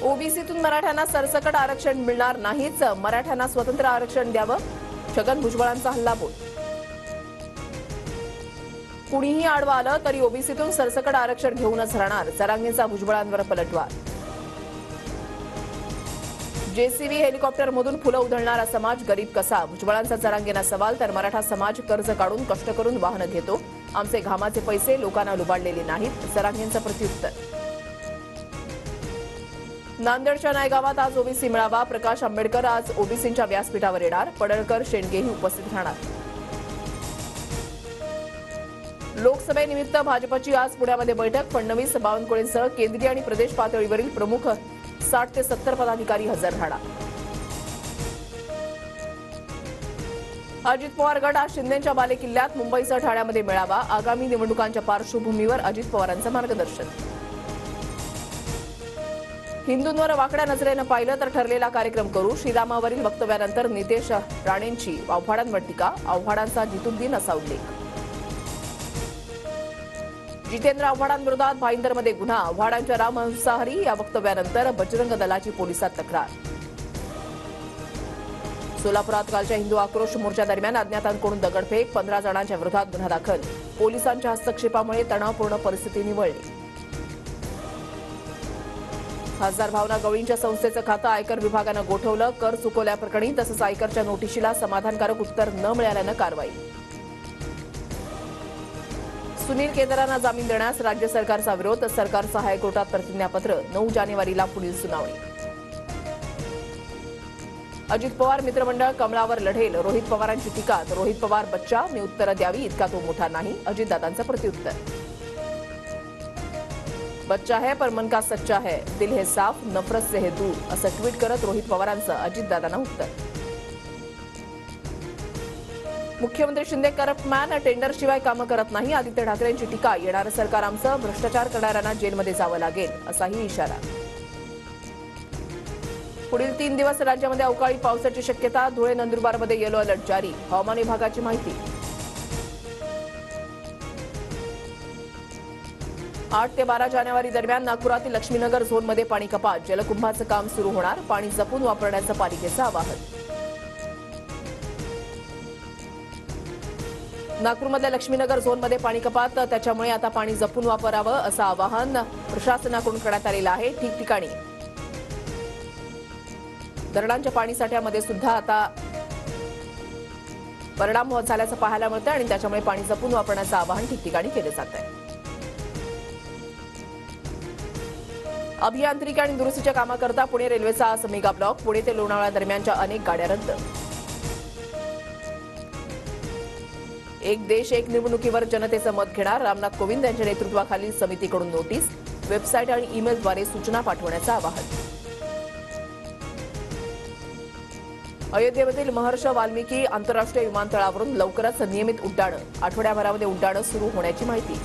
ओबीसीतून मराठ्यांना सरसकट आरक्षण मिळणार नाहीच, मराठ्यांना स्वतंत्र आरक्षण द्यावं, छगन भुजबळांचा हल्लाबोल. कुणीही आडवा आलं तरी ओबीसीतून सरसकट आरक्षण घेऊनच राहणार, जरांगेंचा भुजबळांवर पलटवार. जेसीबी हेलिकॉप्टरमधून फुलं उधळणारा समाज गरीब कसा, भुजबळांचा जरांगेंना सवाल. तर मराठा समाज कर्ज काढून कष्ट करून वाहनं घेतो, आमचे घामाचे पैसे लोकांना लुबाडलेले नाहीत, जरांगेंचं प्रत्युत्तर. नांदेडच्या नायगावात आज ओबीसी मेळावा, प्रकाश आंबेडकर आज ओबीसींच्या व्यासपीठावर येणार, पडळकर शेंडगेही उपस्थित राहणार. लोकसभेनिमित्त भाजपची आज पुण्यामध्ये बैठक, फडणवीस बावनकुळेंसह केंद्रीय आणि प्रदेश पातळीवरील प्रमुख 60 ते 70 पदाधिकारी हजर राहणार. अजित पवार गट आज शिंदेच्या बालेकिल्ल्यात, मुंबईसह ठाण्यामध्ये मेळावा, आगामी निवडणुकांच्या पार्श्वभूमीवर अजित पवारांचं मार्गदर्शन. हिंदूंवर वाकड्या नजरेनं पाहिलं तर ठरलेला कार्यक्रम करू, श्रीरामावरील वक्तव्यानंतर नितेश राणेंची आव्हाडांवर टीका, आव्हाडांचा जितुद्दीन असा उल्लेख. जितेंद्र आव्हाडांविरोधात भाईंदरमध्ये गुन्हा, आव्हाडांच्या रामहंसाहरी या वक्तव्यानंतर बजरंग दलाची पोलिसात तक्रार. सोलापुरात कालच्या हिंदू आक्रोश मोर्चादरम्यान अज्ञातांकडून दगडफेक, 15 जणांच्या विरोधात गुन्हा दाखल, पोलिसांच्या हस्तक्षेपामुळे तणावपूर्ण परिस्थिती निवळली. खासदार भावना गवळींच्या संस्थेचं खातं आयकर विभागानं गोठवलं, कर चुकवल्याप्रकरणी तसंच आयकरच्या नोटिशीला समाधानकारक उत्तर न मिळाल्यानं कारवाई. सुनील केदारांना जामीन देण्यास राज्य सरकारचा विरोध, सरकारचं हायकोर्टात प्रतिज्ञापत्र, 9 जानेवारीला पुढील सुनावणी. अजित पवार मित्रमंडळ कमळावर लढेल, रोहित पवारांची टीका, रोहित पवार बच्चा मी उत्तरं द्यावी इतका तो मोठा नाही, अजितदादांचं प्रत्युत्तर. बच्चा है पर मन का सच्चा है, दिल है साफ नफरत से है दूर, असं ट्विट करत रोहित पवारांचं अजितदादांना उत्तर. मुख्यमंत्री शिंदे करप्टमॅन, टेंडरशिवाय कामं करत नाही, आदित्य ठाकरेंची टीका, येणारं सरकार आमचं, भ्रष्टाचार करणाऱ्यांना जेलमध्ये जावं लागेल असाही इशारा. पुढील 3 दिवस राज्यामध्ये अवकाळी पावसाची शक्यता, धुळे नंदुरबारमध्ये येलो अलर्ट जारी, हवामान विभागाची माहिती. 8 ते 12 जानेवारी दरम्यान नागपुरातील लक्ष्मीनगर झोनमध्ये पाणी कपात, जलकुंभाचं काम सुरू होणार, पाणी जपून वापरण्याचं पालिकेचं आवाहन. नागपूरमधल्या लक्ष्मीनगर झोनमध्ये पाणी कपात, त्याच्यामुळे आता पाणी जपून वापरावं असं आवाहन प्रशासनाकडून करण्यात आलेलं आहे. ठिकठिकाणी धरणांच्या पाणीसाठ्यामध्ये सुद्धा आता परिणाम झाल्याचं पाहायला मिळतं आणि त्याच्यामुळे पाणी जपून वापरण्याचं आवाहन ठिकठिकाणी केलं जात आहे. अभियांत्रिकी आणि दुरुस्तीच्या कामाकरता पुणे रेल्वेचा आज मेगा ब्लॉक, पुणे ते लोणावळा दरम्यानच्या अनेक गाड्या रद्द. एक देश एक निवडणुकीवर जनतेचं मत घेणार, रामनाथ कोविंद यांच्या नेतृत्वाखालील समितीकडून नोटीस, वेबसाईट आणि ईमेलद्वारे सूचना पाठवण्याचं आवाहन. अयोध्येमधील महर्षी वाल्मिकी आंतरराष्ट्रीय विमानतळावरून लवकरच नियमित उड्डाणं, आठवड्याभरामध्ये उड्डाणं सुरू होण्याची माहिती.